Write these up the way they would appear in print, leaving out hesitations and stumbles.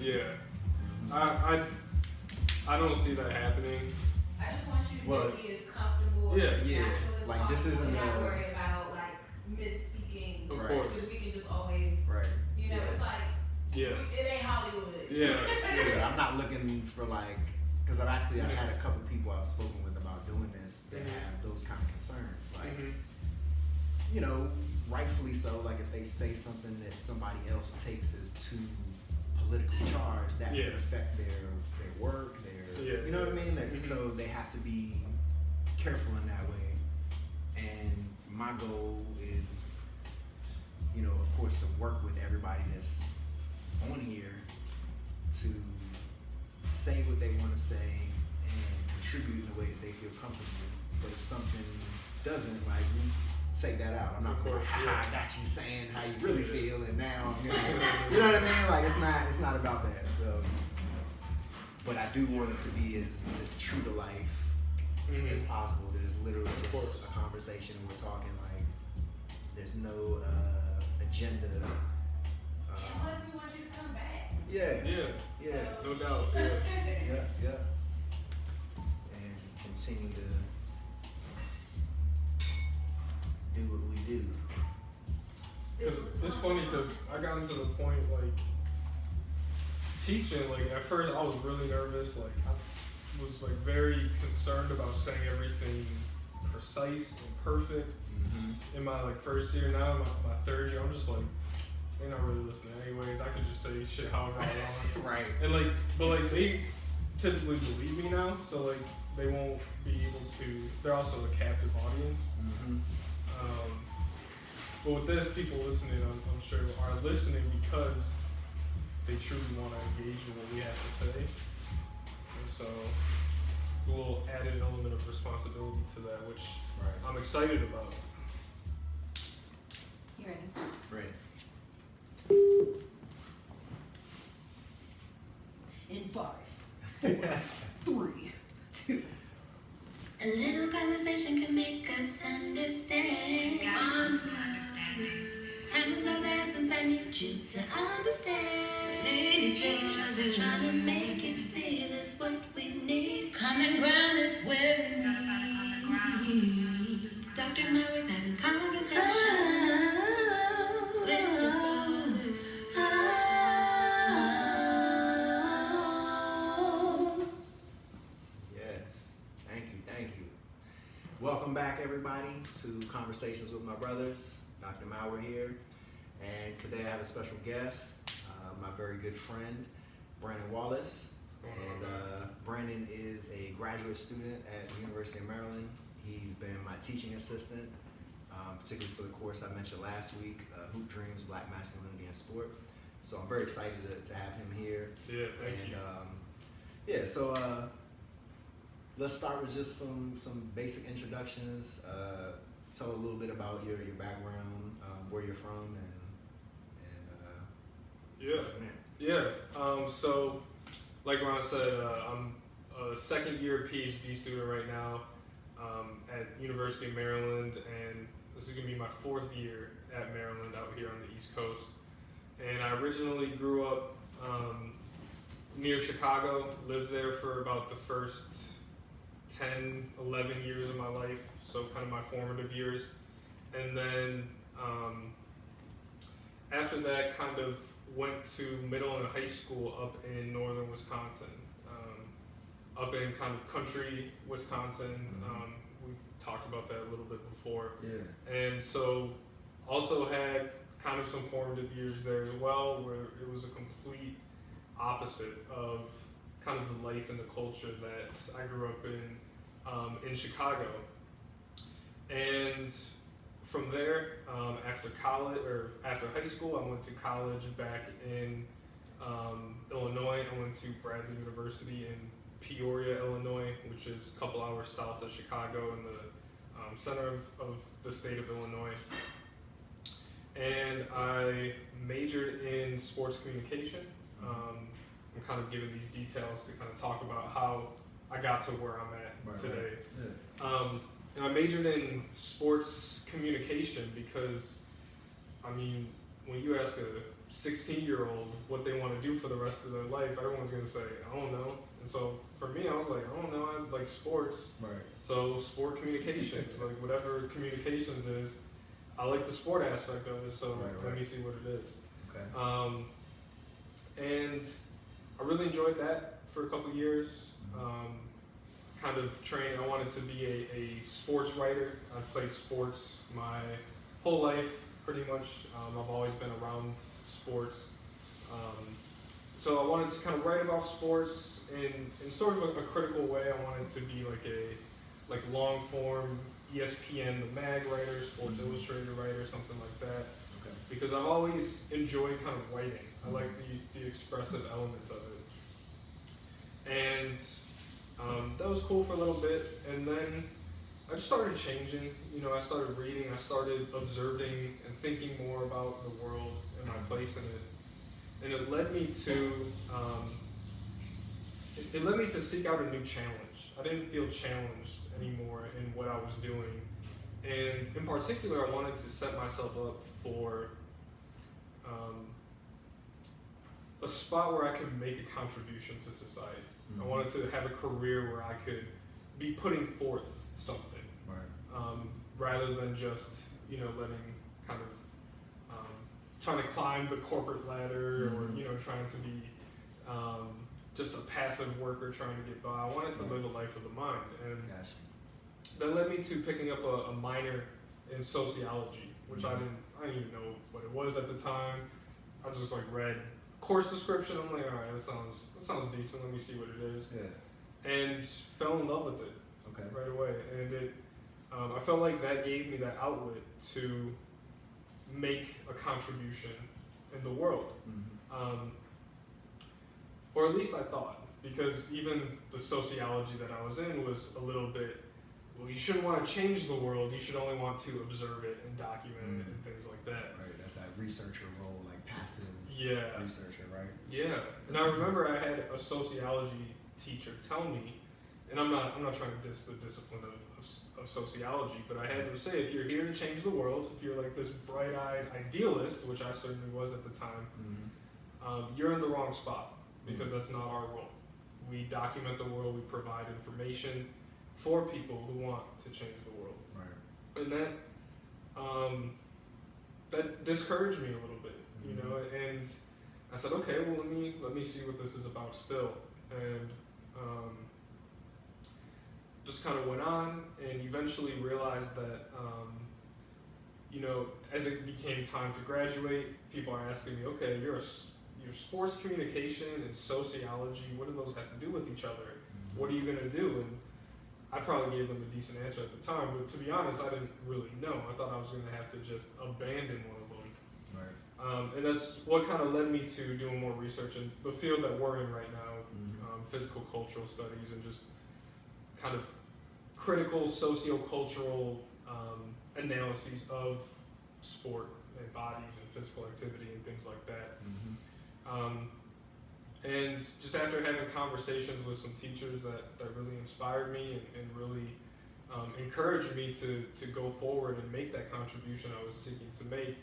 Yeah. I don't see that happening. I just want you to be as comfortable as natural as like possible. This isn't and not worry about like misspeaking. Of course. Because we can just always, it's like, it ain't Hollywood. Yeah. I'm not looking for like, because I've had a couple people I've spoken with about doing this that have those kind of concerns. Like, you know, rightfully so, like if they say something that somebody else takes as too politically charged, that could affect their work, you know what I mean? So they have to be careful in that way. And my goal is, you know, of course, to work with everybody that's on here to say what they want to say and contribute in a way that they feel comfortable. But if something doesn't, like, we take that out. I'm not going, I got you saying how you really feel, and now, you know what I mean? Like, it's not about that. So, but I do want it to be as true to life as possible. There's literally just a conversation. We're talking like there's no agenda. Unless we want you to come back. Yeah. No doubt. Yeah. And continue to do what we do. It's funny because I got to the point like teaching. Like at first, I was really nervous. Like I was like very concerned about saying everything precise and perfect. In my like first year, now my third year, I'm just like, they're not really listening anyways. I could just say shit however I want. Right. And like, but like they typically believe me now, so like they won't be able to. They're also a captive audience. But with this, people listening, I'm sure are listening because they truly want to engage in what we have to say. And so, a little added element of responsibility to that, which I'm excited about. You ready? Ready. In 5, 4, 3, 2. A little conversation can make us understand one another. Time is of the essence, I need you to understand each other. Trying to make you see this what we need. Common ground is where we need. Dr. Mower's having conversations with his brothers. Yes. Thank you. Welcome back, everybody, to Conversations with My Brothers. Dr. Mower here. And today I have a special guest, my very good friend, Brandon Wallace. And Brandon is a graduate student at the University of Maryland. He's been my teaching assistant, particularly for the course I mentioned last week, Hoop Dreams, Black Masculinity and Sport. So I'm very excited to have him here. Yeah, thank you. So let's start with just some basic introductions. Tell a little bit about your background, where you're from, So, like Ron said, I'm a second year PhD student right now at University of Maryland, and this is gonna be my 4th year at Maryland out here on the East Coast. And I originally grew up near Chicago, lived there for about the first 10, 11 years of my life, so kind of my formative years. And then after that, kind of went to middle and high school up in northern Wisconsin, up in kind of country Wisconsin. We talked about that a little bit before. Yeah. And so also had kind of some formative years there as well, where it was a complete opposite of kind of the life and the culture that I grew up in Chicago. And from there, after college or after high school, I went to college back in Illinois. I went to Bradley University in Peoria, Illinois, which is a couple hours south of Chicago in the center of the state of Illinois. And I majored in sports communication. I'm kind of giving these details to kind of talk about how I got to where I'm at today. And I majored in sports communication because, I mean, when you ask a 16-year-old what they want to do for the rest of their life, everyone's going to say, I don't know. And so for me, I was like, I don't know, I like sports. Right. So sport communications, like whatever communications is, I like the sport aspect of it, so let me see what it is. Okay. And I really enjoyed that for a couple years. Kind of trained, I wanted to be a sports writer. I've played sports my whole life, pretty much. I've always been around sports. So I wanted to kind of write about sports in sort of a critical way. I wanted to be like long form ESPN, the mag writer, Sports Illustrated writer, something like that. Okay. Because I've always enjoyed kind of writing. I like the expressive element of it. And that was cool for a little bit. And then I just started changing. You know, I started reading, I started observing and thinking more about the world and my place in it. And it led me to seek out a new challenge. I didn't feel challenged anymore in what I was doing. And in particular, I wanted to set myself up for a spot where I could make a contribution to society. I wanted to have a career where I could be putting forth something, rather than just, you know, letting kind of trying to climb the corporate ladder or, you know, trying to be just a passive worker trying to get by. I wanted to live a life of the mind, and that led me to picking up a minor in sociology, which I didn't even know what it was at the time. I just like read course description. I'm like, all right, that sounds decent. Let me see what it is. Yeah. And fell in love with it right away. And it, I felt like that gave me that outlet to make a contribution in the world. Or at least I thought, because even the sociology that I was in was a little bit, well, you shouldn't want to change the world, you should only want to observe it and document it and things like that. Right, that's that researcher role, like passive researcher, right? Yeah, and I remember I had a sociology teacher tell me, and I'm not trying to diss the discipline of sociology, but I had him say, if you're here to change the world, if you're like this bright-eyed idealist, which I certainly was at the time, you're in the wrong spot, because that's not our role. We document the world, we provide information for people who want to change the world. Right. And that discouraged me a little bit, you know, and I said, okay, well, let me see what this is about still. And just kind of went on and eventually realized that, you know, as it became time to graduate, people are asking me, okay, you're sports communication and sociology, what do those have to do with each other? What are you going to do? And I probably gave them a decent answer at the time, but to be honest, I didn't really know. I thought I was going to have to just abandon one of them. Right. And that's what kind of led me to doing more research in the field that we're in right now, physical cultural studies, and just kind of critical socio-cultural analyses of sport and bodies and physical activity and things like that. And just after having conversations with some teachers that really inspired me and really encouraged me to go forward and make that contribution I was seeking to make,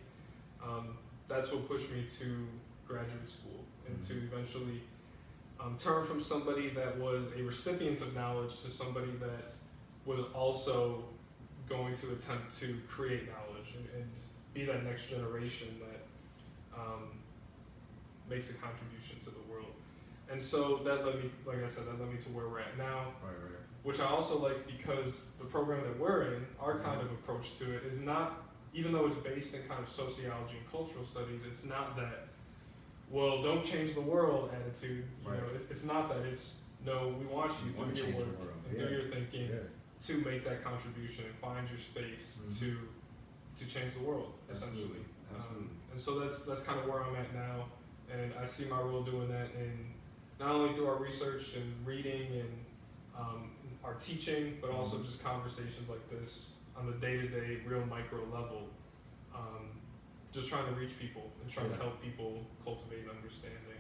that's what pushed me to graduate school and to eventually turn from somebody that was a recipient of knowledge to somebody that was also going to attempt to create knowledge and be that next generation that makes a contribution to the world. And so that led me, like I said, that led me to where we're at now, which I also like because the program that we're in, our kind of approach to it is not, even though it's based in kind of sociology and cultural studies, it's not that, well, don't change the world attitude. You know, it's not that. It's, no, we want you to do your work and do your thinking to make that contribution and find your space to change the world, essentially. Absolutely. And so that's kind of where I'm at now. And I see my role doing that in not only through our research and reading and our teaching, but also just conversations like this on the day-to-day, real micro level, just trying to reach people and trying to help people cultivate an understanding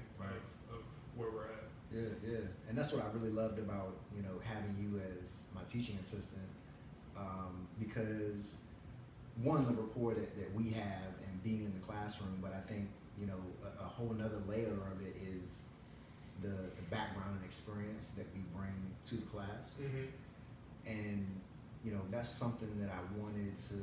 of where we're at. Yeah. And that's what I really loved about, you know, having you as my teaching assistant, because one, the rapport that we have and being in the classroom, but I think you know, a whole nother layer of it is the background and experience that we bring to the class. And, you know, that's something that I wanted to,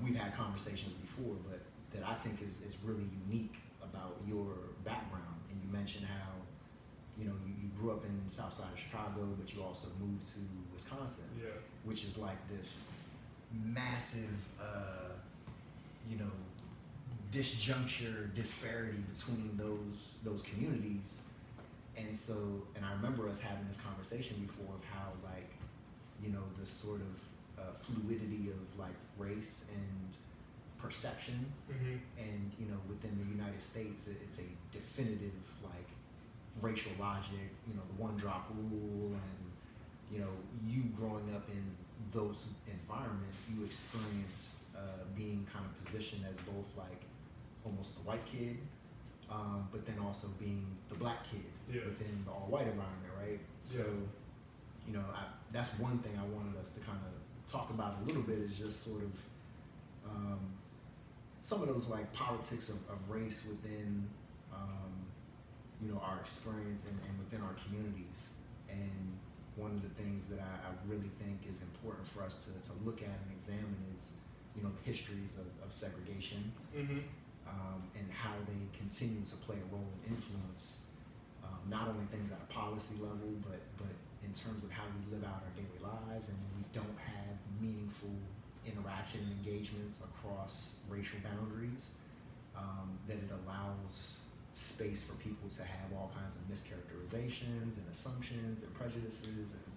we've had conversations before, but that I think is really unique about your background. And you mentioned how, you know, you grew up in South Side of Chicago, but you also moved to Wisconsin, which is like this massive, you know, disjuncture, disparity between those communities. And so, and I remember us having this conversation before of how, like, you know, the sort of fluidity of like race and perception, and, you know, within the United States, it's a definitive like racial logic, you know, the one drop rule, and, you know, you growing up in those environments, you experienced being kind of positioned as both like almost the white kid, but then also being the black kid within the all-white environment, right? So, you know, that's one thing I wanted us to kind of talk about a little bit, is just sort of some of those like politics of race within, you know, our experience and within our communities. And one of the things that I really think is important for us to look at and examine is, you know, the histories of segregation, and how they continue to play a role and influence not only things at a policy level, but in terms of how we live out our daily lives, and when we don't have meaningful interaction and engagements across racial boundaries, that it allows space for people to have all kinds of mischaracterizations and assumptions and prejudices and,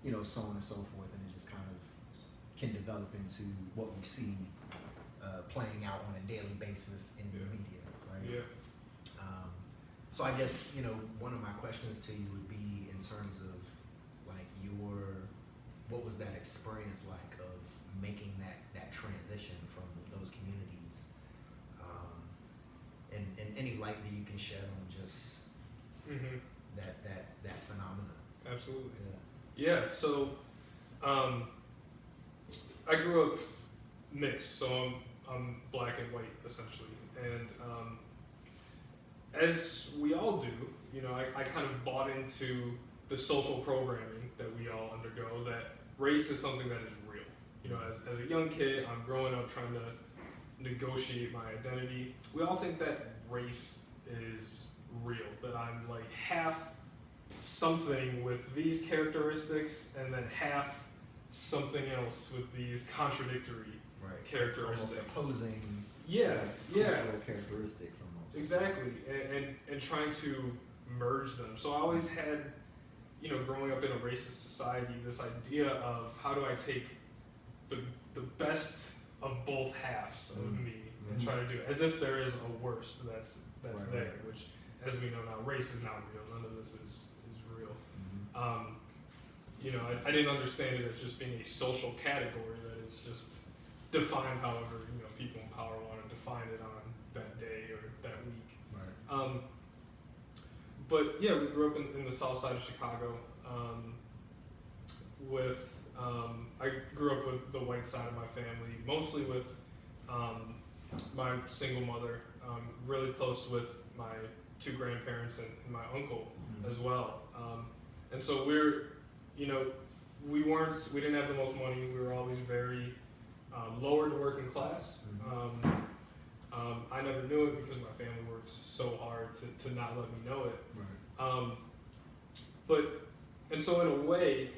you know, so on and so forth, and it just kind of can develop into what we see playing out on a daily basis in the media, right? So I guess, you know, one of my questions to you would be in terms of like what was that experience like of making that transition from those communities, and any light that you can shed on just that phenomenon. Absolutely. So I grew up mixed, so I'm black and white essentially, and as we all do, you know, I kind of bought into the social programming that we all undergo, that race is something that is real. You know, as a young kid, I'm growing up trying to negotiate my identity. We all think that race is real, that I'm like half something with these characteristics and then half something else with these contradictory characteristics. Almost opposing cultural characteristics almost. Exactly, and trying to merge them. So I always had, you know, growing up in a racist society, this idea of how do I take the best of both halves of me and try to do it, as if there is a worst that's there, which, as we know now, race is not real. None of this is real. You know, I didn't understand it as just being a social category that is just defined however, you know, people in power want to define it on that day or that week. But yeah, we grew up in the South Side of Chicago. I grew up with the white side of my family, mostly with my single mother, really close with my two grandparents and my uncle as well. And so we didn't have the most money. We were always very lower to working class. I never knew it because my family works so hard to not let me know it. And so in a way,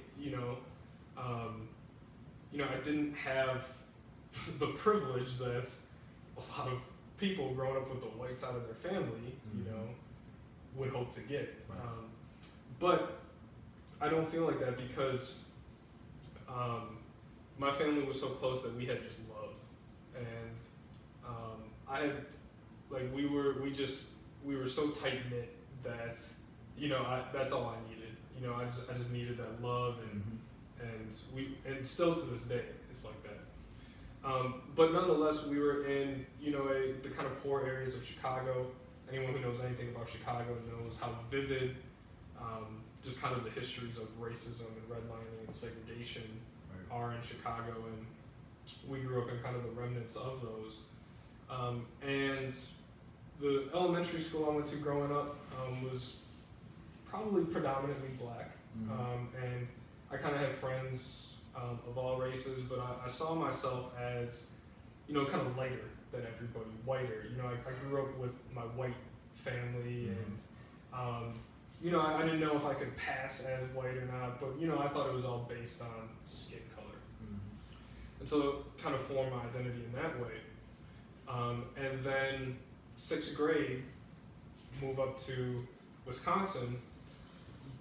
I didn't have the privilege that a lot of people growing up with the white side of their family, would hope to get. But I don't feel like that because my family was so close that we had just love, and I had, like, we were so tight knit that that's all I needed. I just needed that love, and still to this day it's like that. But nonetheless, we were in the kind of poor areas of Chicago. Anyone who knows anything about Chicago knows how vivid just kind of the histories of racism and redlining and segregation are in Chicago, and we grew up in kind of the remnants of those. And the elementary school I went to growing up was probably predominantly black. And I kind of had friends of all races, but I saw myself as, kind of lighter than everybody, whiter. I grew up with my white family, and I didn't know if I could pass as white or not, but I thought it was all based on skin color. And so kind of formed my identity in that way. And then 6th grade, move up to Wisconsin,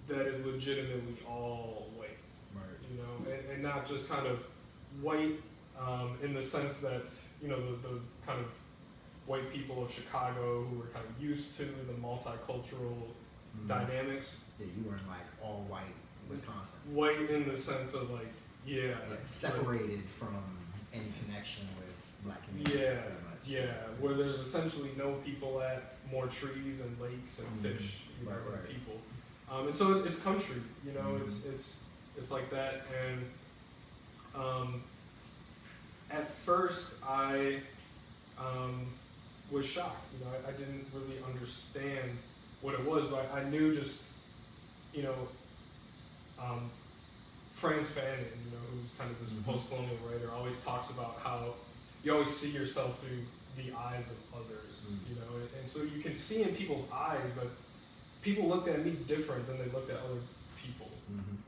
that is legitimately all white. Right. And not just kind of white in the sense that, the kind of white people of Chicago who were kind of used to the multicultural dynamics. Yeah, you weren't like all white Wisconsin. White in the sense of like, separated from any connection with black communities. Where there's essentially no people at more trees and lakes and fish, and people. And so it's country, it's like that. And at first I was shocked. I didn't really understand what it was, but I knew just, Franz Fanon, who's kind of this post-colonial writer, always talks about how you always see yourself through the eyes of others, and so you can see in people's eyes that people looked at me different than they looked at other people,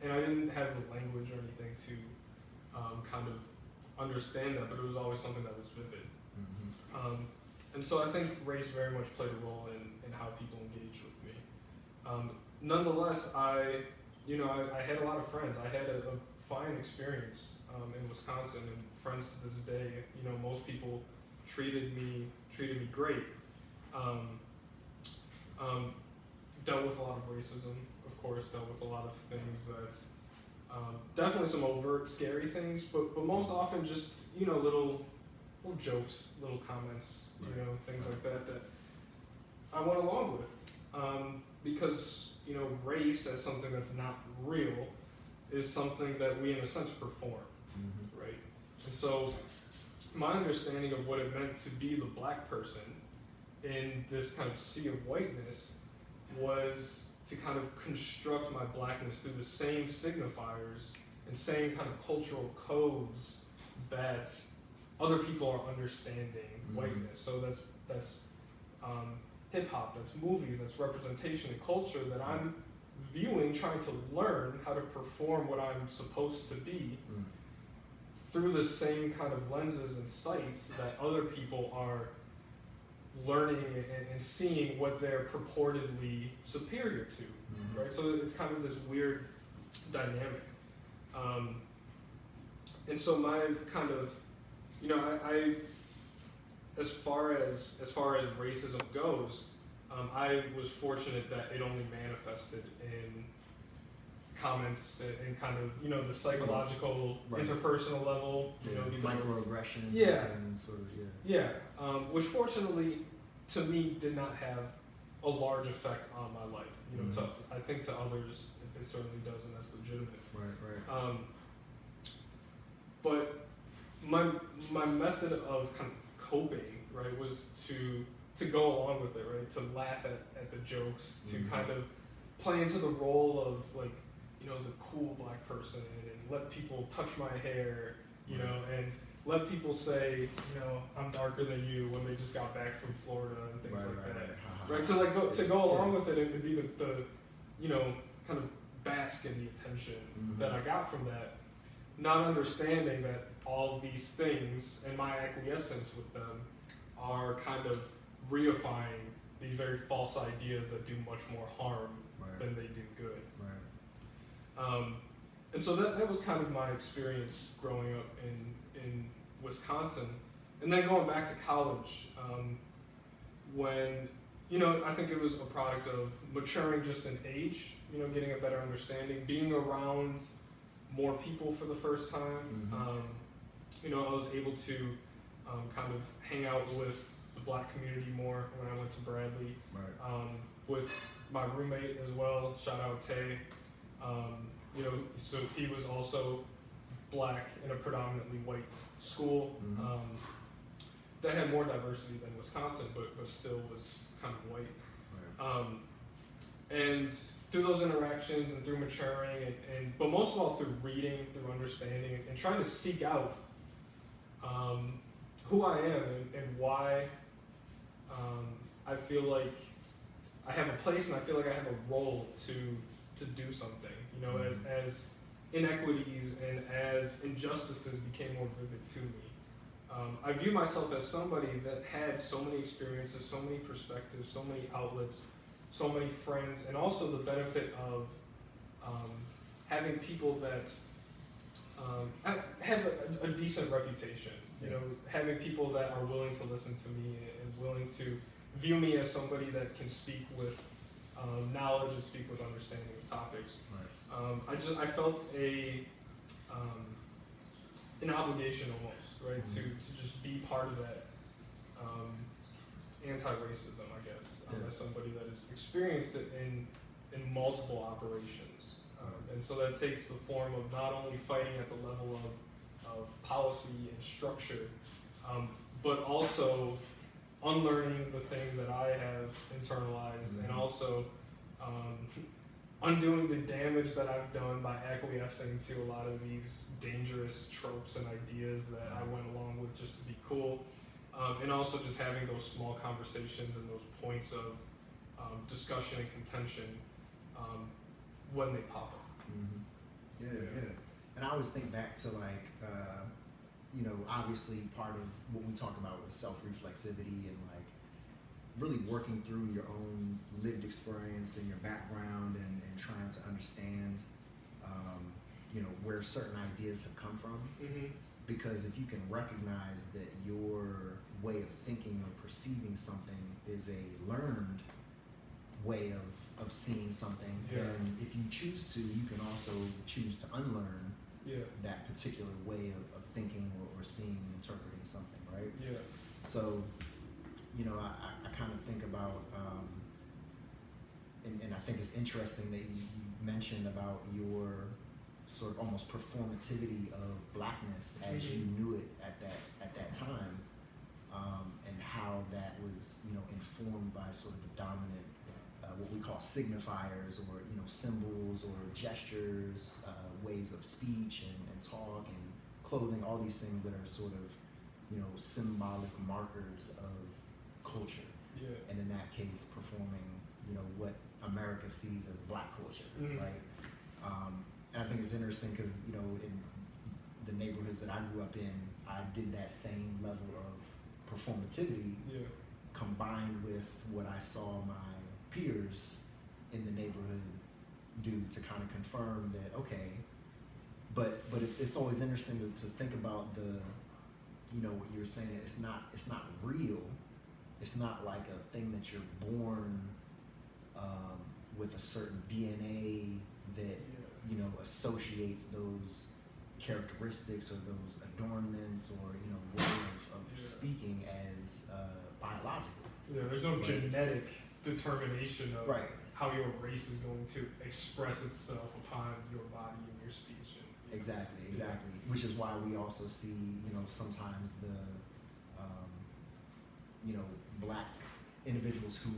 and I didn't have the language or anything to kind of understand that, but it was always something that was vivid. And so I think race very much played a role in how people engaged with me. Nonetheless, I had a lot of friends. I had a fine experience in Wisconsin, and friends to this day. Most people treated me great. Dealt with a lot of racism, of course. Dealt with a lot of things that definitely some overt, scary things, but most often just little jokes, little comments, things like that I went along with, because race as something that's not real is something that we in a sense perform, right? And so my understanding of what it meant to be the black person in this kind of sea of whiteness was to kind of construct my blackness through the same signifiers and same kind of cultural codes that other people are understanding whiteness. So that's hip hop, that's movies, that's representation and culture that I'm viewing, trying to learn how to perform what I'm supposed to be through the same kind of lenses and sights that other people are learning and seeing what they're purportedly superior to, right? So it's kind of this weird dynamic. And so my kind of, I as far as racism goes, I was fortunate that it only manifested in comments and kind of, the psychological, interpersonal level, microaggressions and sort of, which fortunately to me did not have a large effect on my life. I think to others it certainly does, and that's legitimate. Right. But my method of kind of coping, right, was to go along with it, right, to laugh at the jokes, to kind of play into the role of like, the cool black person, and let people touch my hair, and let people say, I'm darker than you when they just got back from Florida and things like that. Right, to go along with it and be the kind of bask in the attention that I got from that, not understanding that all of these things and my acquiescence with them are kind of reifying these very false ideas that do much more harm than they do good. And so that was kind of my experience growing up in Wisconsin. And then going back to college, when, I think it was a product of maturing just in age, getting a better understanding, being around more people for the first time. I was able to kind of hang out with the black community more when I went to Bradley. With my roommate as well, shout out Tay. So he was also black in a predominantly white school. that had more diversity than Wisconsin, but still was kind of white. Right. And through those interactions and through maturing, but most of all through reading, through understanding, and trying to seek out who I am and why I feel like I have a place and I feel like I have a role to do something. You know, as inequities and as injustices became more vivid to me. I view myself as somebody that had so many experiences, so many perspectives, so many outlets, so many friends, and also the benefit of having people that have a decent reputation. You know, having people that are willing to listen to me and willing to view me as somebody that can speak with knowledge and speak with understanding of topics. Right. I felt an obligation almost, right, to just be part of that anti-racism, I guess, as somebody that has experienced it in multiple operations. And so that takes the form of not only fighting at the level of policy and structure, but also unlearning the things that I have internalized, and also undoing the damage that I've done by acquiescing to a lot of these dangerous tropes and ideas that I went along with just to be cool, and also just having those small conversations and those points of discussion and contention when they pop up. Yeah. And I always think back to like, you know, obviously part of what we talk about with self-reflexivity and like really working through your own lived experience and your background and trying to understand, you know, where certain ideas have come from. Because if you can recognize that your way of thinking or perceiving something is a learned way of seeing something, then if you choose to, you can also choose to unlearn that particular way of thinking or seeing and interpreting something, right? So, you know, I kind of think about, and I think it's interesting that you mentioned about your sort of almost performativity of blackness as you knew it at that time, and how that was, you know, informed by sort of the dominant, what we call signifiers, or, you know, symbols or gestures, ways of speech and talk and clothing, all these things that are sort of, you know, symbolic markers of culture. And in that case, performing, you know, what America sees as black culture, right? And I think it's interesting because, you know, in the neighborhoods that I grew up in, I did that same level of performativity combined with what I saw my peers in the neighborhood do to kind of confirm that, okay, but it's always interesting to think about the, you know, what you're saying, it's not real. It's not like a thing that you're born with a certain DNA that, you know, associates those characteristics or those adornments or, you know, way of speaking as biological. There's no genetic determination of how your race is going to express itself upon your body and your speech. Exactly. Which is why we also see, you know, sometimes the, you know, black individuals who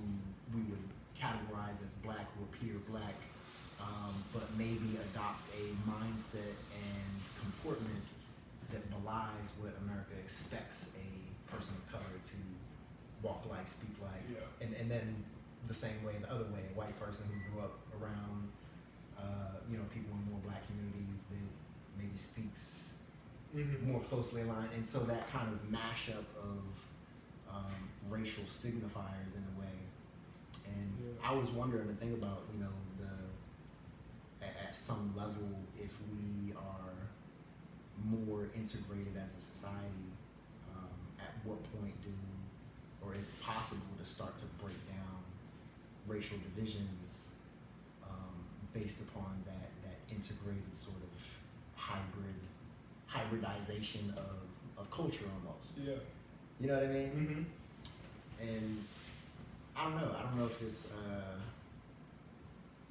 we would categorize as black or appear black, but maybe adopt a mindset and comportment that belies what America expects a person of color to walk like, speak like, and then the same way, the other way, a white person who grew up around, you know, people in more black communities that maybe speaks more closely aligned, and so that kind of mashup of racial signifiers in a way. And I was wondering to think about, you know, at some level, if we are more integrated as a society, at what point or is it possible to start to break down racial divisions based upon that integrated sort of hybridization of culture almost? You know what I mean? And I don't know if it's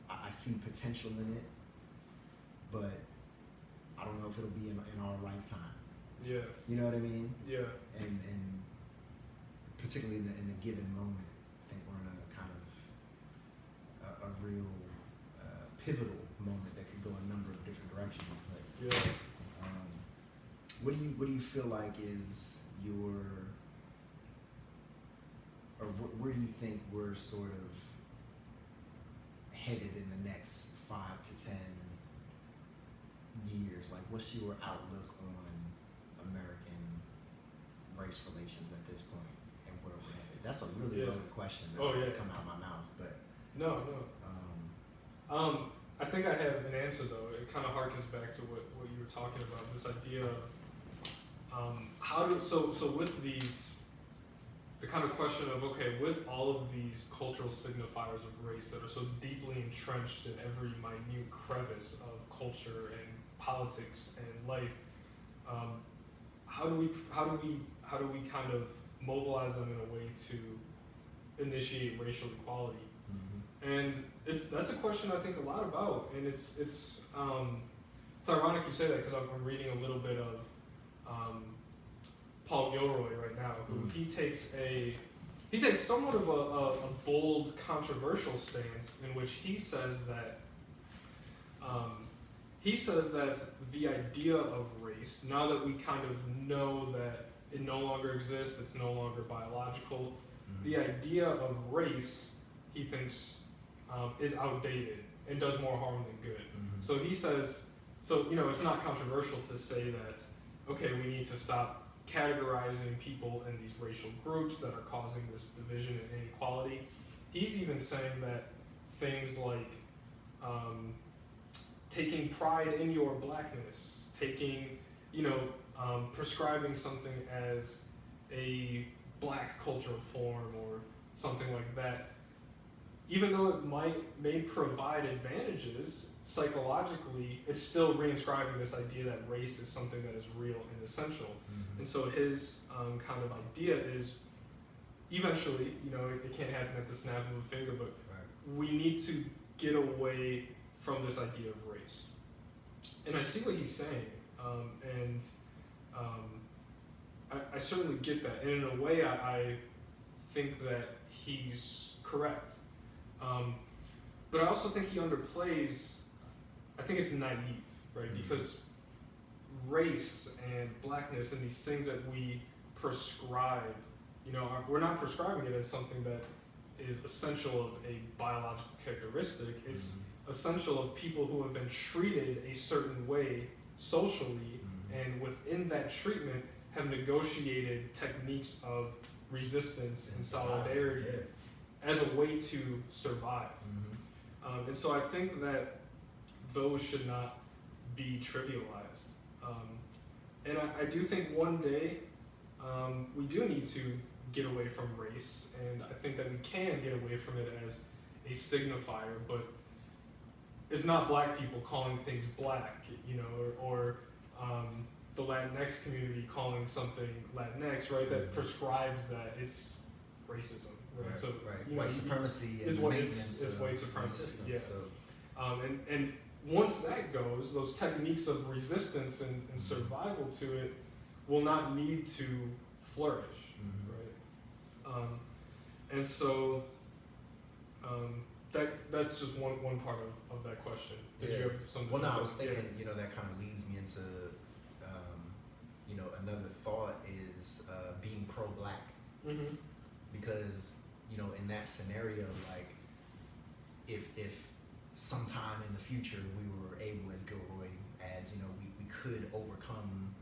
I see potential in it, but I don't know if it'll be in our lifetime. You know what I mean? And particularly in a given moment, I think we're in a kind of a real pivotal moment that could go a number of different directions. But what do you feel like is your, or where do you think we're sort of headed in the next 5 to 10 years? Like, what's your outlook on American race relations at this point and where we're headed? That's a really loaded question that's come out of my mouth, but no. I think I have an answer though. It kind of harkens back to what you were talking about. This idea of so with these, the kind of question of, okay, with all of these cultural signifiers of race that are so deeply entrenched in every minute crevice of culture and politics and life, how do we kind of mobilize them in a way to initiate racial equality? Mm-hmm. And that's a question I think a lot about, and it's ironic you say that because I'm reading a little bit of Paul Gilroy right now, who he takes somewhat of a bold, controversial stance in which he says that the idea of race, now that we kind of know that it no longer exists, it's no longer biological, the idea of race, he thinks, is outdated and does more harm than good. So he says, it's not controversial to say that, okay, we need to stop categorizing people in these racial groups that are causing this division and inequality. He's even saying that things like taking pride in your blackness, prescribing something as a black cultural form or something like that, even though it may provide advantages psychologically, it's still reinscribing this idea that race is something that is real and essential. And so his kind of idea is, eventually, it can't happen at the snap of a finger, but we need to get away from this idea of race. And I see what he's saying, and I certainly get that. And in a way, I think that he's correct. But I also think he underplays, I think it's naive, right? Because race and blackness and these things that we prescribe, we're not prescribing it as something that is essential of a biological characteristic. It's essential of people who have been treated a certain way socially, and within that treatment have negotiated techniques of resistance and solidarity as a way to survive. And so I think that those should not be trivialized. And I do think one day we do need to get away from race, and I think that we can get away from it as a signifier, but it's not black people calling things black, or the Latinx community calling something Latinx, right? That prescribes that it's racism, right? So white supremacy is what it's white supremacy. System, yeah. So. And once that goes, those techniques of resistance and survival to it will not need to flourish, right? And so that's just one part of that question. Did you have something? Well, no, I was thinking, that kind of leads me into, another thought is being pro-black. Because, in that scenario, like, if sometime in the future we were able, as Gilroy adds, we could overcome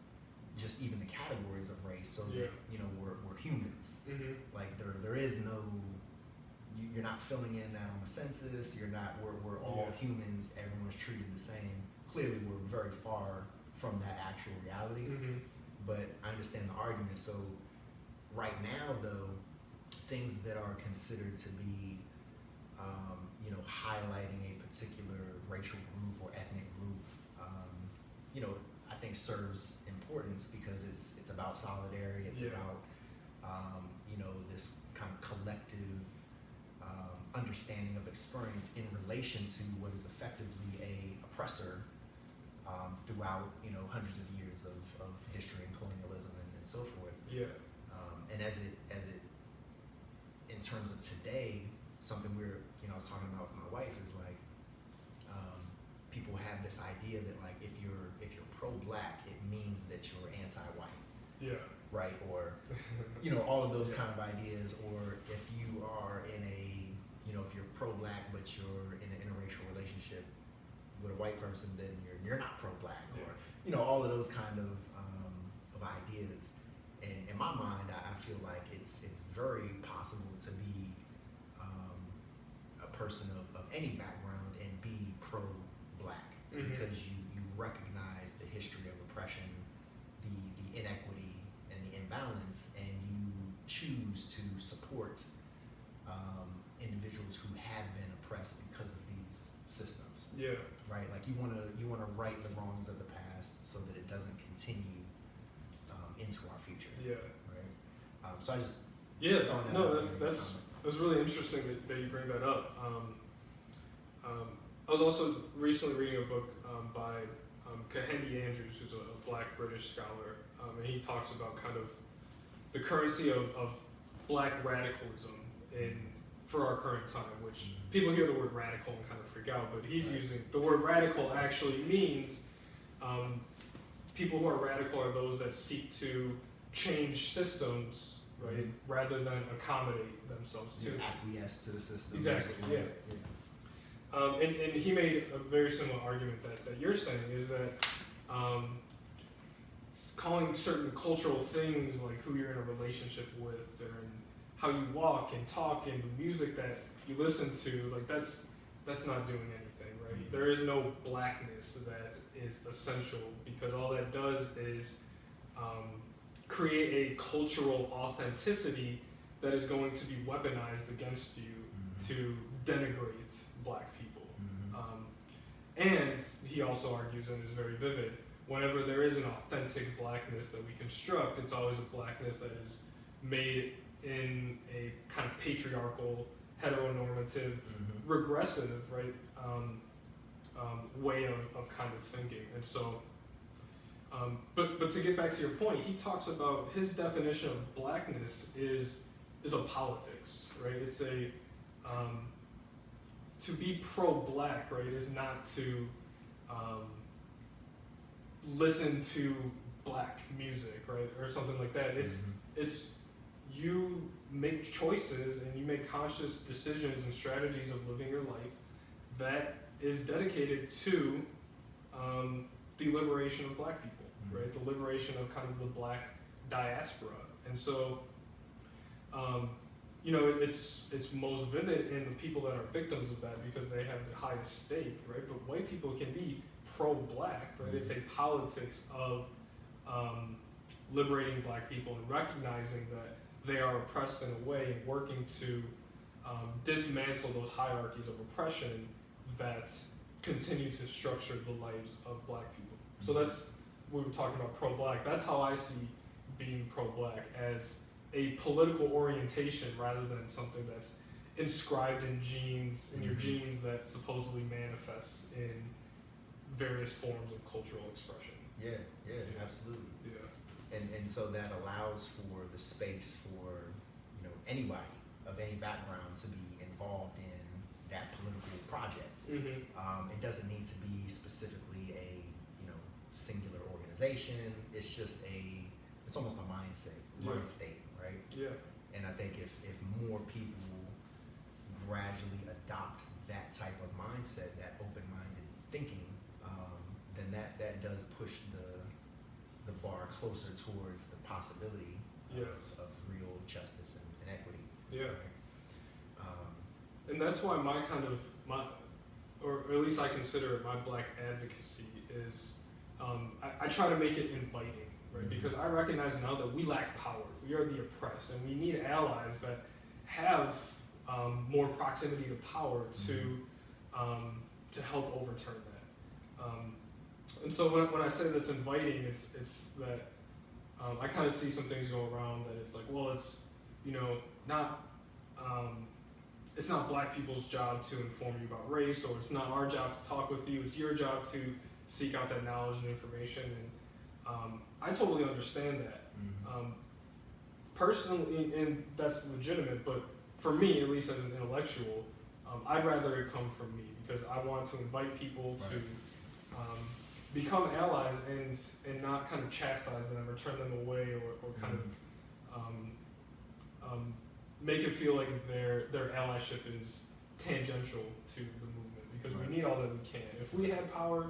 just even the categories of race, so that we're humans. Like there is no, you're not filling in that on the census. We're all humans. Everyone's treated the same. Clearly, we're very far from that actual reality. But I understand the argument. So right now, though, things that are considered to be highlighting a particular racial group or ethnic group, I think serves importance because it's about solidarity. It's about this kind of collective understanding of experience in relation to what is effectively a oppressor throughout hundreds of years of history and colonialism and so forth. And as it in terms of today, something I was talking about with my wife is like, people have this idea that like if you're pro-black, it means that you're anti-white. Yeah. Right? Or, all of those kind of ideas. Or if you are in if you're pro-black but you're in an interracial relationship with a white person, then you're not pro-black. Yeah. Or, all of those kind of ideas. And in my mind, I feel like it's very possible to be a person of any background and be pro-black, because you recognize the history of oppression, the inequity and the imbalance, and you choose to support individuals who have been oppressed because of these systems. Yeah. Right. Like you want to right the wrongs of the past so that it doesn't continue into our future. Yeah. Right. So I just that's really interesting that you bring that up. I was also recently reading a book by Kahendi Andrews, who's a Black British scholar, and he talks about kind of the currency of Black radicalism for our current time, which people hear the word radical and kind of freak out, but he's using the word radical actually means people who are radical are those that seek to change systems, right, rather than accommodate themselves to acquiesce to the system. Exactly. Yeah. And he made a very similar argument that you're saying, is that calling certain cultural things like who you're in a relationship with, and how you walk and talk and the music that you listen to, like that's not doing anything, right? There is no blackness that is essential, because all that does is create a cultural authenticity that is going to be weaponized against you to denigrate Black people. And he also argues, and is very vivid, whenever there is an authentic blackness that we construct, it's always a blackness that is made in a kind of patriarchal, heteronormative, regressive, right, way of kind of thinking. And so, but to get back to your point, he talks about his definition of blackness is a politics, right? It's a to be pro-black, right, is not to listen to Black music, right, or something like that. It's you make choices and you make conscious decisions and strategies of living your life that is dedicated to the liberation of Black people, right? The liberation of kind of the Black diaspora. And so, it's most vivid in the people that are victims of that, because they have the highest stake, right? But white people can be pro-Black, right? It's a politics of liberating Black people and recognizing that they are oppressed in a way, and working to dismantle those hierarchies of oppression that continue to structure the lives of Black people. So that's, we were talking about pro-Black. That's how I see being pro-Black, as a political orientation rather than something that's inscribed in genes, in your genes, that supposedly manifests in various forms of cultural expression. Yeah, absolutely. Yeah. And so that allows for the space for anybody of any background to be involved in that political project. It doesn't need to be specifically a singular organization. It's just it's almost a mind state, right? Yeah. And I think if more people gradually adopt that type of mindset, that open-minded thinking, then that does push the bar closer towards the possibility of real justice and equity. Yeah. Right? And that's why or at least I consider it, my Black advocacy is, I try to make it inviting, right? Because I recognize now that we lack power. We are the oppressed, and we need allies that have more proximity to power to help overturn that. And so when I say that's inviting, it's that I kind of see some things go around that it's like, well, it's it's not Black people's job to inform you about race, or it's not our job to talk with you. It's your job to seek out that knowledge and information. And I totally understand that. Personally, and that's legitimate, but for me, at least as an intellectual, I'd rather it come from me because I want to invite people to become allies and not kind of chastise them or turn them away or kind of make it feel like their allyship is tangential to the movement because we need all that we can. If we had power,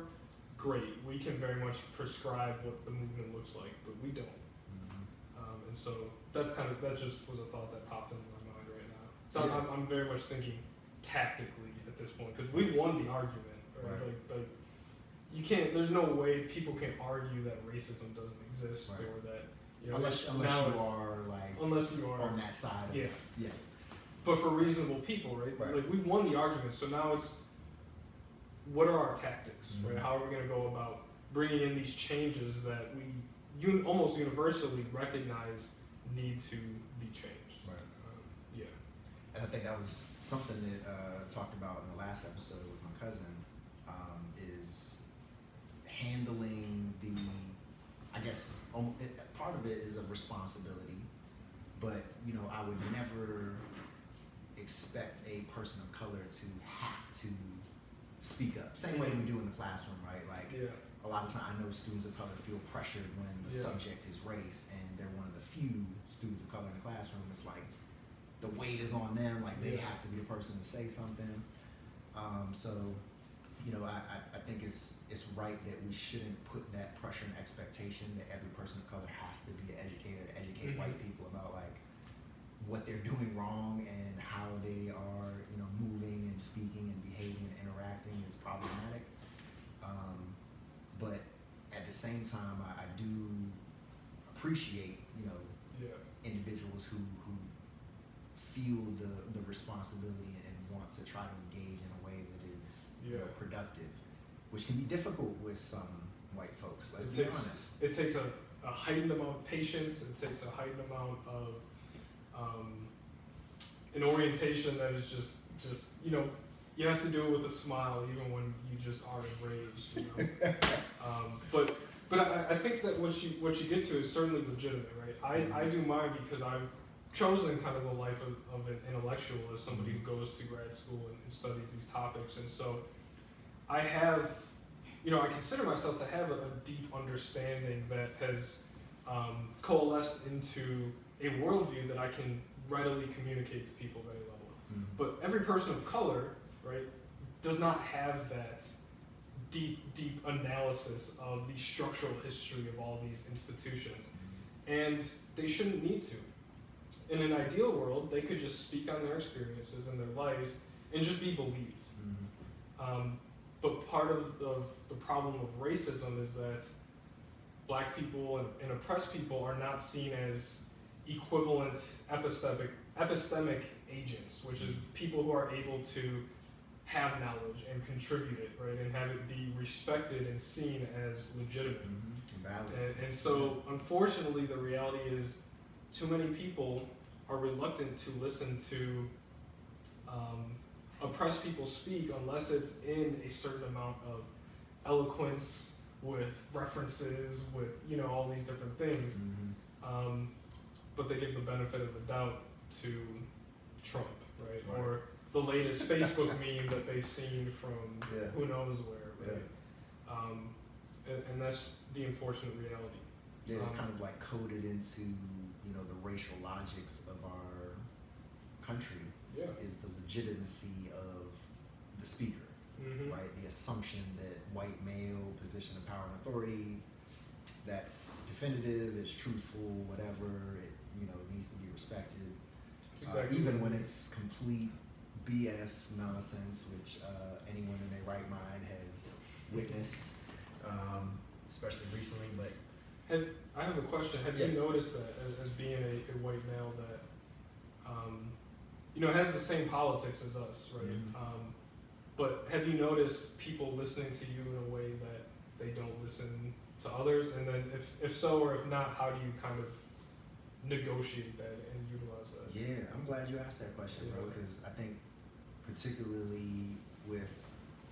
great. We can very much prescribe what the movement looks like, but we don't. And so that just was a thought that popped into my mind right now. So I'm very much thinking tactically at this point because we won the argument. Right? Like you can't. There's no way people can argue that racism doesn't exist or that unless you are on that side. But for reasonable people, right? Like we've won the argument. So now it's what are our tactics, right? How are we going to go about bringing in these changes that we almost universally recognize need to be changed? Right. And I think that was something that talked about in the last episode with my cousin, is handling I guess part of it is a responsibility, but I would never expect a person of color to have to speak up. Same way we do in the classroom, right? Like a lot of times I know students of color feel pressured when the subject is race, and they're one of the few students of color in the classroom. It's like the weight is on them, like they have to be the person to say something. I think it's right that we shouldn't put that pressure and expectation that every person of color has to be an educator to educate white people about like what they're doing wrong and how they are, moving and speaking and behaving and interacting is problematic. But at the same time, I do appreciate, individuals who feel the responsibility and want to try to engage in a way that is productive, which can be difficult with some white folks. Let's be honest. It takes a heightened amount of patience. It takes a heightened amount of an orientation that is just you have to do it with a smile even when you just are enraged. But I think that what you get to is certainly legitimate, right? I do mine because I've chosen kind of the life of an intellectual as somebody who goes to grad school and studies these topics, and so I have, I consider myself to have a deep understanding that has coalesced into a worldview that I can readily communicate to people at any level. But every person of color, right, does not have that deep analysis of the structural history of all these institutions, and they shouldn't need to. In an ideal world, they could just speak on their experiences and their lives and just be believed. But part of the problem of racism is that black people and oppressed people are not seen as equivalent epistemic agents, which is people who are able to have knowledge and contribute it, right, and have it be respected and seen as legitimate. And so, unfortunately, the reality is too many people are reluctant to listen to oppressed people speak unless it's in a certain amount of eloquence, with references, with all these different things. But they give the benefit of the doubt to Trump, right? Or the latest Facebook meme that they've seen from who knows where, right? And that's the unfortunate reality. It's kind of like coded into the racial logics of our country. Is the legitimacy of the speaker, right? The assumption that white male position of power and authority, that's definitive, it's truthful, whatever, it needs to be respected. Exactly. Even when it's complete BS nonsense, which anyone in their right mind has witnessed, especially recently. But I have a question. Have you noticed that as being a white male that has the same politics as us, right? But have you noticed people listening to you in a way that they don't listen to others? And then if so or if not, how do you kind of negotiate that and utilize that? Yeah, I'm glad you asked that question, bro, because I think particularly with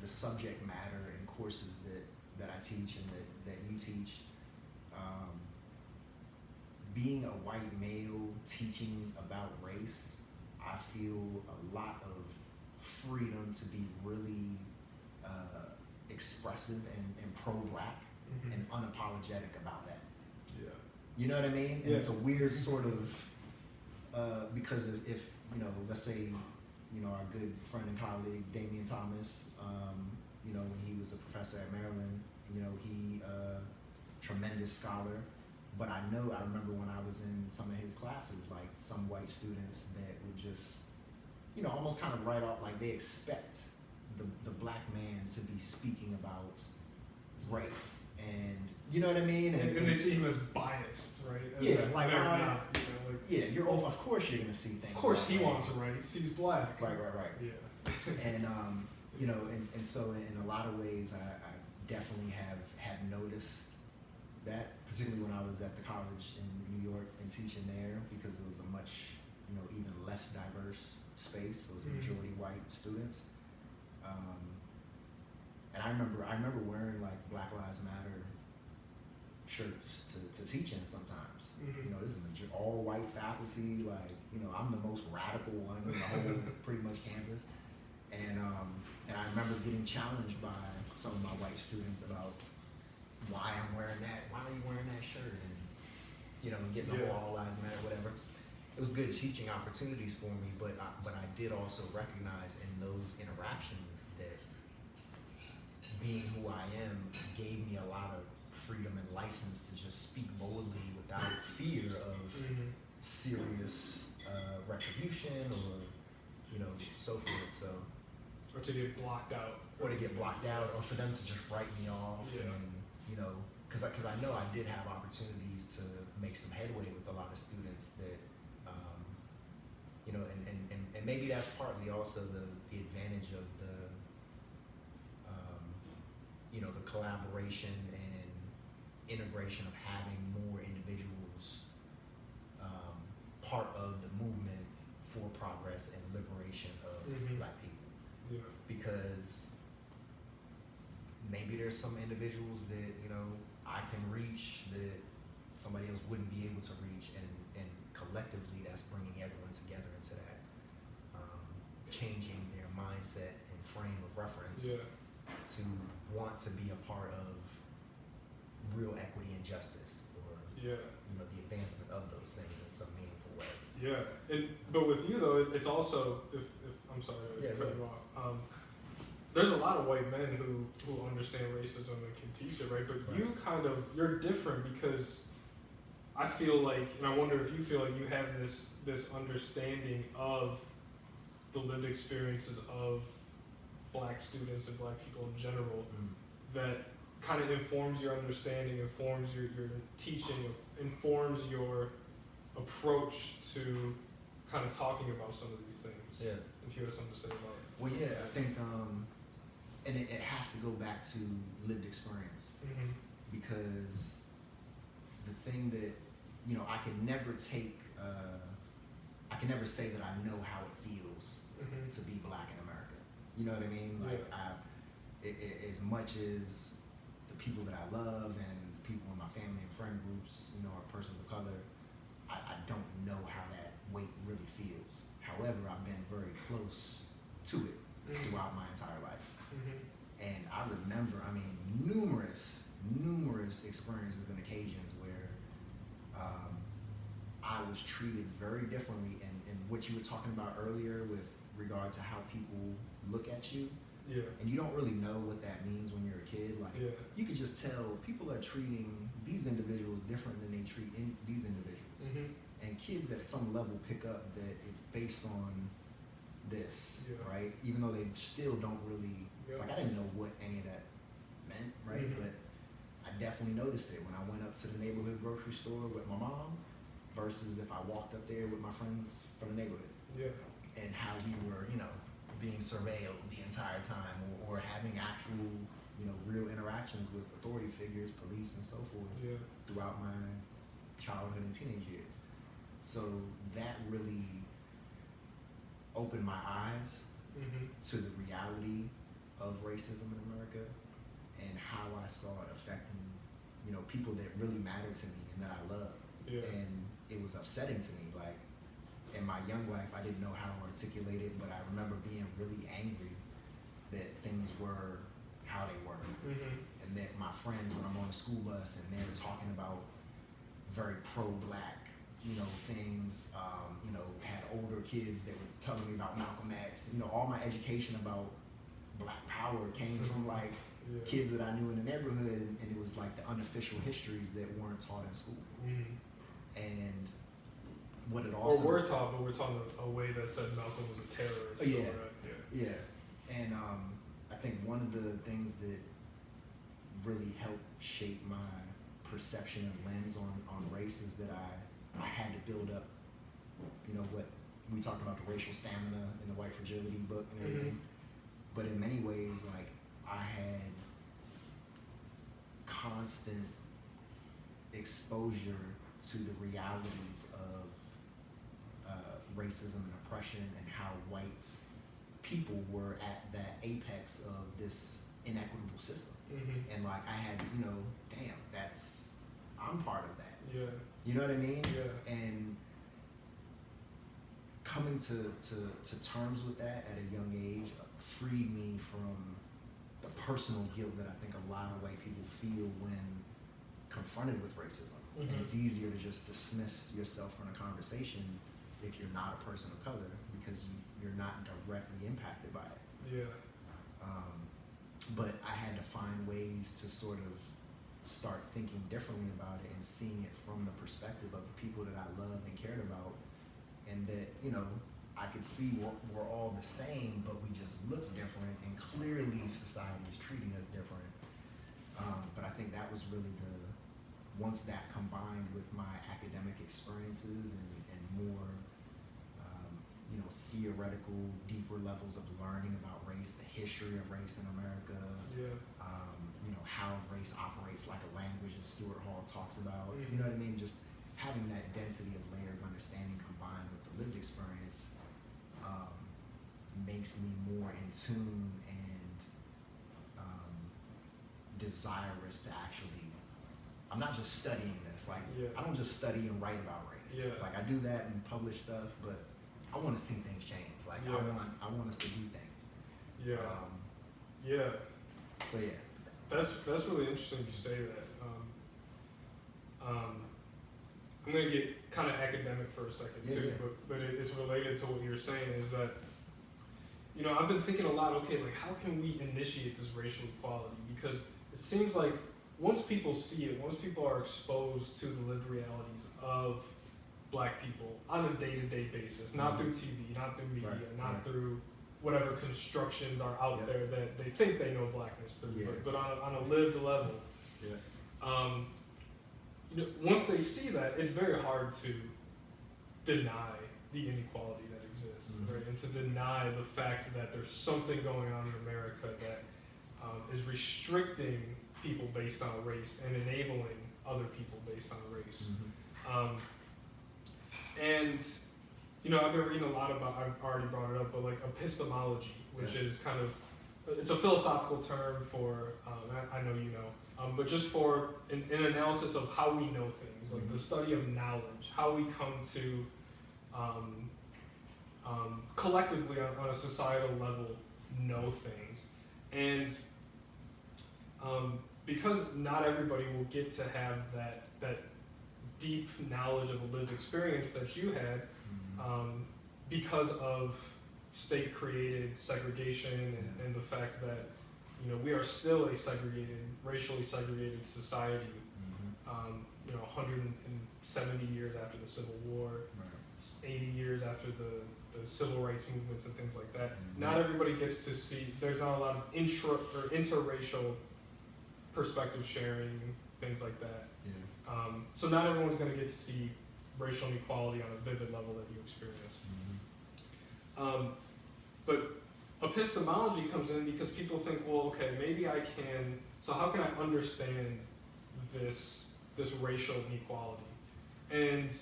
the subject matter and courses that I teach and that you teach, being a white male teaching about race, I feel a lot of freedom to be really expressive and pro-black and unapologetic about that. Yeah. You know what I mean? And it's a weird sort of, because if you know, let's say, you know, our good friend and colleague, Damian Thomas, you know, when he was a professor at Maryland, you know, he, tremendous scholar, but I remember when I was in some of his classes, like some white students that would just, you know, almost kind of write off, like they expect the black man to be speaking about race, and you know what I mean? And they see him as biased, right? As yeah, like, yeah, you're of course you're gonna see things. Of course he wants rights. He's black. Right. Yeah. And you know, and so in a lot of ways, I definitely have noticed that, particularly when I was at the college in New York and teaching there, because it was a much, you know, even less diverse space. It was majority white students. And I remember wearing like Black Lives Matter shirts to teach in sometimes. You know, this is all white faculty, like, you know, I'm the most radical one in the whole pretty much campus. And I remember getting challenged by some of my white students about why I'm wearing that, why are you wearing that shirt? And, you know, getting the whole All Lives Matter, whatever. It was good teaching opportunities for me, but I did also recognize in those interactions that being who I am gave me a lot of freedom and license to just speak boldly without fear of serious retribution or, you know, so forth. So, or to get blocked out. Or to get blocked out, or for them to just write me off. Yeah. And, you know, because I know I did have opportunities to make some headway with a lot of students that, you know, and maybe that's partly also the advantage of the, you know, the collaboration and integration of having more individuals part of the movement for progress and liberation of black people. Yeah. Because maybe there's some individuals that, you know, I can reach that somebody else wouldn't be able to reach, and collectively that's bringing everyone together into that, changing their mindset and frame of reference to want to be a part of real equity and justice, or you know, the advancement of those things in some meaningful way. Yeah, but with you though, it's also, if I'm sorry to cut you off. There's a lot of white men who understand racism and can teach it, right? But you're different, because I feel like, and I wonder if you feel like you have this understanding of the lived experiences of black students and black people in general that kind of informs your understanding, informs your teaching, informs your approach to kind of talking about some of these things. Yeah. If you have something to say about it. Well, yeah, I think, and it has to go back to lived experience, because the thing that, you know, I can never say that I know how it feels to be black in America. You know what I mean? Like, as much as the people that I love and people in my family and friend groups, you know, are persons of color, I don't know how that weight really feels. However, I've been very close to it throughout my entire life. And I remember, I mean, numerous experiences and occasions where I was treated very differently, and what you were talking about earlier with regard to how people look at you. Yeah. And you don't really know what that means when you're a kid. Like, you could just tell people are treating these individuals different than they treat these individuals. And kids at some level pick up that it's based on this, right? Even though they still don't really, like, I didn't know what any of that meant, right? But I definitely noticed it when I went up to the neighborhood grocery store with my mom versus if I walked up there with my friends from the neighborhood. Yeah. And how we were, you know, being surveilled the entire time, or having actual, you know, real interactions with authority figures, police, and so forth throughout my childhood and teenage years. So that really opened my eyes to the reality of racism in America and how I saw it affecting, you know, people that really mattered to me and that I love. And it was upsetting to me. Like, in my young life, I didn't know how to articulate it, but I remember being really angry that things were how they were. And that my friends, when I'm on a school bus and they're talking about very pro-black, things, had older kids that was telling me about Malcolm X. All my education about Black Power came from like kids that I knew in the neighborhood, and it was like the unofficial histories that weren't taught in school. And what it also... Or were taught, but we're taught a way that said Malcolm was a terrorist. Yeah. And I think one of the things that really helped shape my perception and lens on race is that I had to build up, what we talked about, the racial stamina in the White Fragility book and everything. But in many ways, like, I had constant exposure to the realities of racism and oppression and how white people were at that apex of this inequitable system. And like, I had, damn, I'm part of that. Yeah. You know what I mean? Yeah. And coming to terms with that at a young age freed me from the personal guilt that I think a lot of white people feel when confronted with racism. And it's easier to just dismiss yourself from a conversation if you're not a person of color because you're not directly impacted by it. Yeah. But I had to find ways to sort of start thinking differently about it and seeing it from the perspective of the people that I loved and cared about, and that, I could see we're all the same, but we just look different, and clearly society is treating us different. But I think that was really once that combined with my academic experiences and more, theoretical, deeper levels of learning about race, the history of race in America, how race operates like a language that Stuart Hall talks about, you know what I mean? Just having that density of layered understanding combined with the lived experience makes me more in tune and desirous to actually, I'm not just studying this, like, I don't just study and write about race. Like, I do that and publish stuff, but I want to see things change. Like, I want us to do things. So yeah. That's really interesting you say that. I'm gonna get kind of academic for a second too, but it's related to what you're saying. Is that I've been thinking a lot. Okay, like, how can we initiate this racial equality? Because it seems like once people see it, once people are exposed to the lived realities of Black people on a day-to-day basis, not through TV, not through media, not through whatever constructions are out there that they think they know Blackness through, but on a lived level. Once they see that, it's very hard to deny the inequality that exists, right? And to deny the fact that there's something going on in America that is restricting people based on race and enabling other people based on race. And I've been reading a lot about, I've already brought it up, but like epistemology, which is kind of, it's a philosophical term for, I know but just for an analysis of how we know things, like the study of knowledge, how we come to collectively on a societal level know things. And because not everybody will get to have that deep knowledge of a lived experience that you had, because of state-created segregation and the fact that we are still a racially segregated society. 170 years after the Civil War, 80 years after the civil rights movements and things like that. Not everybody gets to see. There's not a lot of interracial perspective sharing, things like that. So not everyone's going to get to see racial inequality on a vivid level that you experience. But epistemology comes in because people think, well, okay, maybe I can. So how can I understand this racial inequality? And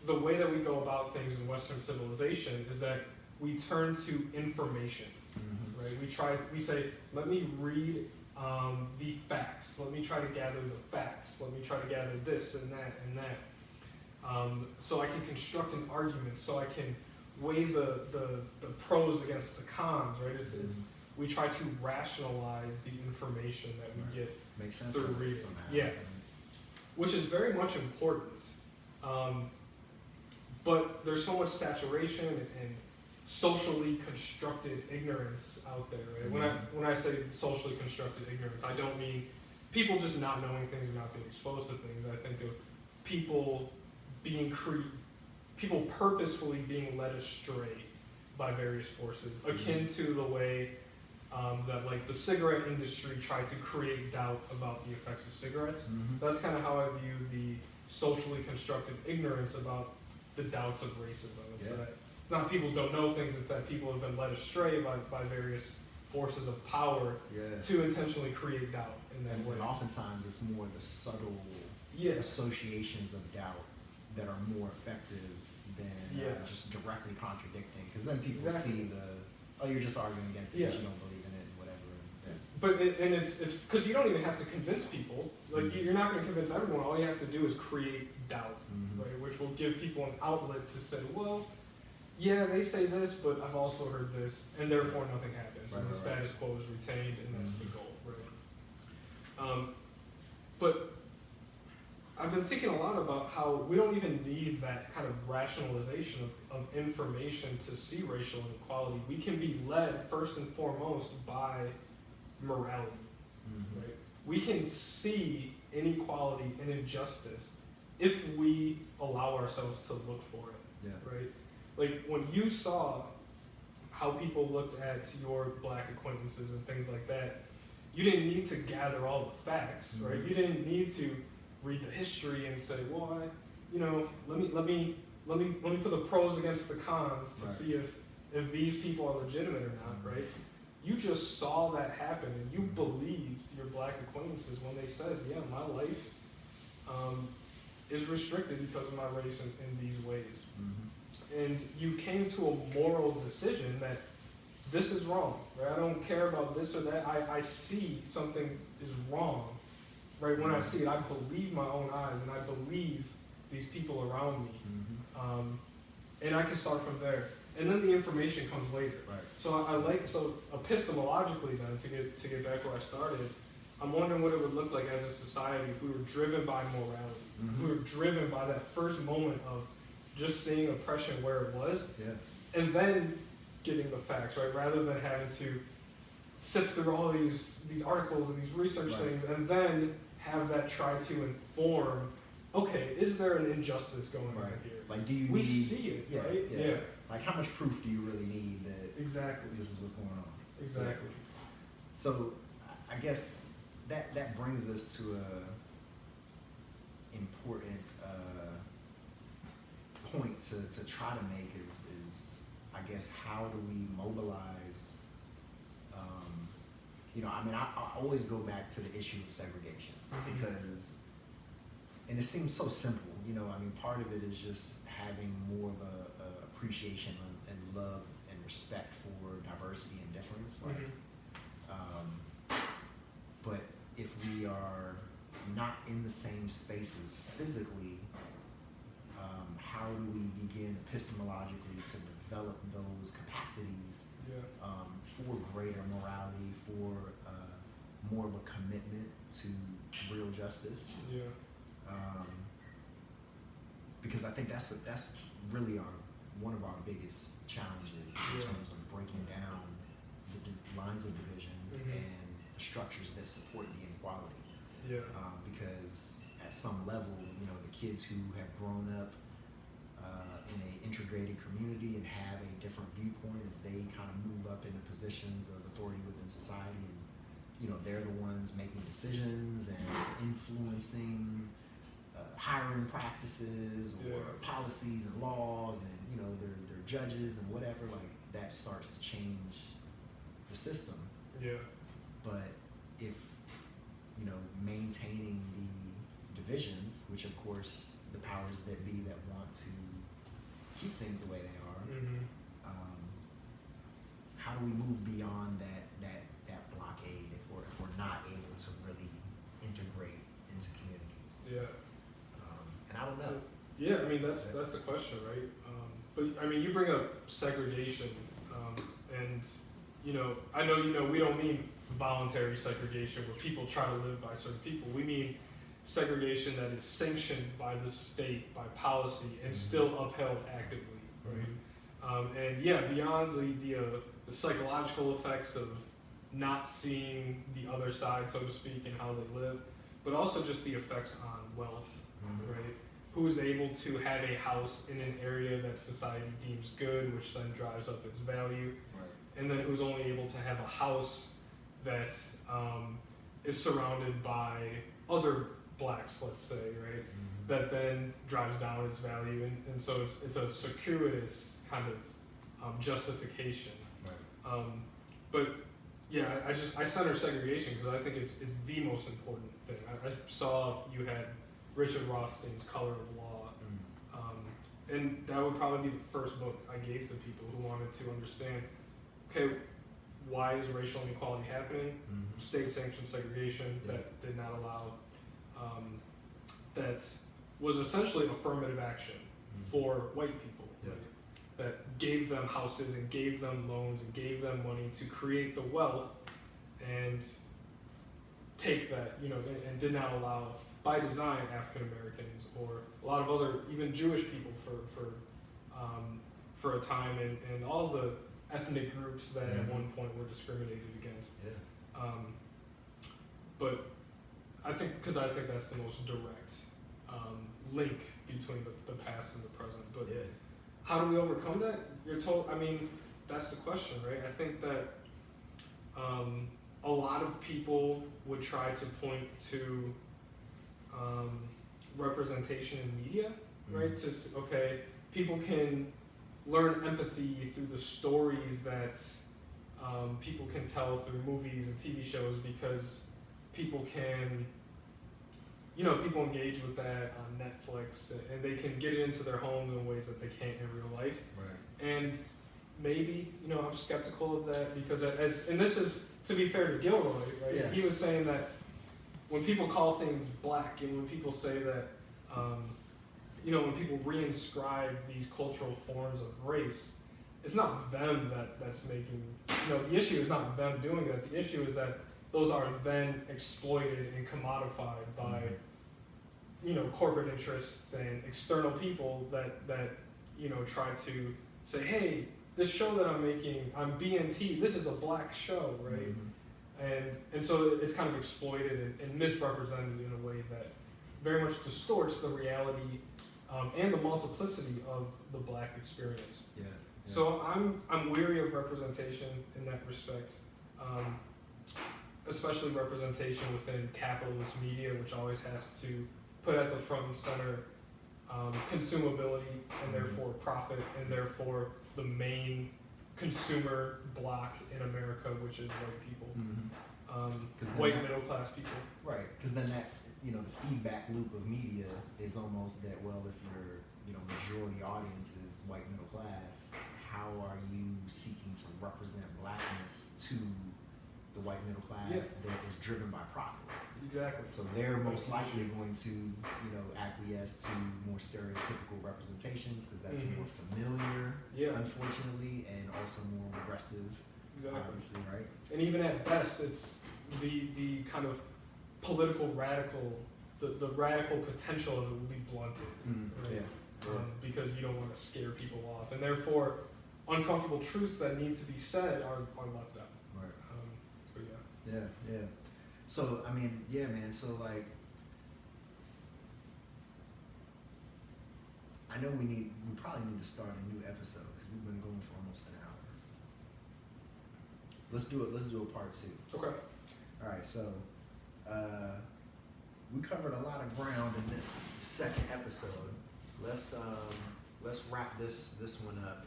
the way that we go about things in Western civilization is that we turn to information, right? We say, let me read the facts. Let me try to gather the facts. Let me try to gather this and that and that. so I can construct an argument, so I can weigh the pros against the cons, right? We try to rationalize the information that we get Makes sense through reading. somehow. Yeah, which is very much important. But there's so much saturation and socially constructed ignorance out there, right? When I say socially constructed ignorance, I don't mean people just not knowing things and not being exposed to things. I think of people people purposefully being led astray by various forces, akin to the way that like the cigarette industry tried to create doubt about the effects of cigarettes. That's kind of how I view the socially constructed ignorance about the doubts of racism. It's that not people don't know things, it's that people have been led astray by various forces of power to intentionally create doubt in that way. And oftentimes it's more the subtle associations of doubt that are more effective than just directly contradicting. Because then people see you're just arguing against it because you don't believe in it and whatever. But it's because you don't even have to convince people. Like you're not going to convince everyone. All you have to do is create doubt, right? Which will give people an outlet to say, well, yeah, they say this, but I've also heard this, and therefore nothing happens. And the status quo is retained, and that's the goal, right? But I've been thinking a lot about how we don't even need that kind of rationalization of information to see racial inequality. We can be led first and foremost by morality, right? We can see inequality and injustice if we allow ourselves to look for it, right? Like when you saw how people looked at your black acquaintances and things like that, you didn't need to gather all the facts, right? You didn't need to read the history and say, well, let me put the pros against the cons to see if these people are legitimate or not, right? You just saw that happen, and you believed your black acquaintances when they says, yeah, my life is restricted because of my race in these ways. And you came to a moral decision that this is wrong, right? I don't care about this or that. I see something is wrong, right? When I see it, I believe my own eyes, and I believe these people around me. And I can start from there. And then the information comes later. Right. So so epistemologically then, to get back where I started, I'm wondering what it would look like as a society if we were driven by morality. If we were driven by that first moment of just seeing oppression where it was, and then getting the facts, right? Rather than having to sift through all these articles and these research things, and then have that try to inform, okay, is there an injustice going on here? Like, do you see it, right? Yeah. Like, how much proof do you really need that this is what's going on? Exactly. So, I guess that brings us to a important point to try to make is I guess, how do we mobilize, I always go back to the issue of segregation because, and it seems so simple, part of it is just having more of a appreciation and love and respect for diversity and difference. But if we are not in the same spaces physically, how do we begin epistemologically to develop those capacities for greater morality, for more of a commitment to real justice? Because I think that's really one of our biggest challenges in terms of breaking down the lines of division and the structures that support the inequality. Because at some level, the kids who have grown up in an integrated community and have a different viewpoint as they kind of move up into positions of authority within society, and they're the ones making decisions and influencing hiring practices or policies and laws, and they're judges and whatever. Like, that starts to change the system. But if maintaining the divisions, which of course the powers that be that want to keep things the way they are, how do we move beyond that blockade if we're not able to really integrate into communities? And I don't know. mean, that's the question, right? But I mean, you bring up segregation, and I know we don't mean voluntary segregation where people try to live by certain people. We mean segregation that is sanctioned by the state, by policy, and still upheld actively, right? And yeah, beyond the psychological effects of not seeing the other side, so to speak, and how they live, but also just the effects on wealth, right? Who is able to have a house in an area that society deems good, which then drives up its value, and then who's only able to have a house that is surrounded by other blacks, let's say, right? That then drives down its value, and so it's a circuitous kind of justification. Right. But yeah, I center segregation because I think it's the most important thing. I saw you had Richard Rothstein's Color of Law, and that would probably be the first book I gave to people who wanted to understand, okay, why is racial inequality happening? State-sanctioned segregation that did not allow, that was essentially affirmative action for white people, right? That gave them houses and gave them loans and gave them money to create the wealth and take that, and did not allow, by design, African Americans or a lot of other, even Jewish people for a time, and all the ethnic groups that at one point were discriminated against. But I think that's the most direct link between the past and the present. But how do we overcome that? That's the question, right? I think that a lot of people would try to point to representation in media, right? People can learn empathy through the stories that people can tell through movies and TV shows because people can, people engage with that on Netflix and they can get it into their homes in ways that they can't in real life. Right. And maybe, I'm skeptical of that because and this is, to be fair to Gilroy, right? Yeah. He was saying that when people call things black and when people say that, when people reinscribe these cultural forms of race, it's not them that's making, the issue is not them doing that. The issue is that those are then exploited and commodified by, corporate interests and external people that try to say, hey, this show that I'm making, I'm BNT, this is a black show, right? And so it's kind of exploited and misrepresented in a way that very much distorts the reality and the multiplicity of the black experience. Yeah. So I'm weary of representation in that respect, especially representation within capitalist media, which always has to put at the front and center consumability and therefore profit and therefore the main consumer block in America, which is white people, white middle class people. Right, because then that, the feedback loop of media is almost that, well, if your majority audience is white middle class, how are you seeking to represent blackness to the white middle class that is driven by profit? Exactly. So they're most likely going to, acquiesce to more stereotypical representations because that's more familiar, unfortunately, and also more regressive, obviously, right? And even at best, it's the kind of political radical, the radical potential of it will be blunted, right? Because you don't want to scare people off, and therefore uncomfortable truths that need to be said are left out. Right. Yeah. So man. So like, I know we probably need to start a new episode because we've been going for almost an hour. Let's do a part 2. Okay. All right. So. We covered a lot of ground in this second episode. Let's wrap this one up,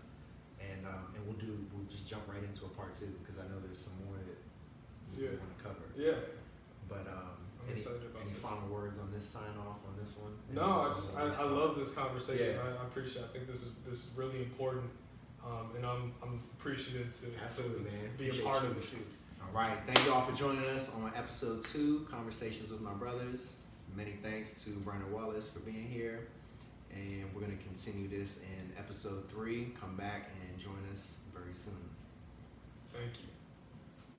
and we'll just jump right into a part 2 because I know there's some more that we want to cover. Yeah. But any final words on this sign off on this one? No, I love this conversation. Yeah. I appreciate it. I think this is really important, and I'm appreciative to be a part of it. All right, thank you all for joining us on episode 2, Conversations with My Brothers. Many thanks to Brandon Wallace for being here. and we're going to continue this in episode 3. Come back and join us very soon. Thank you.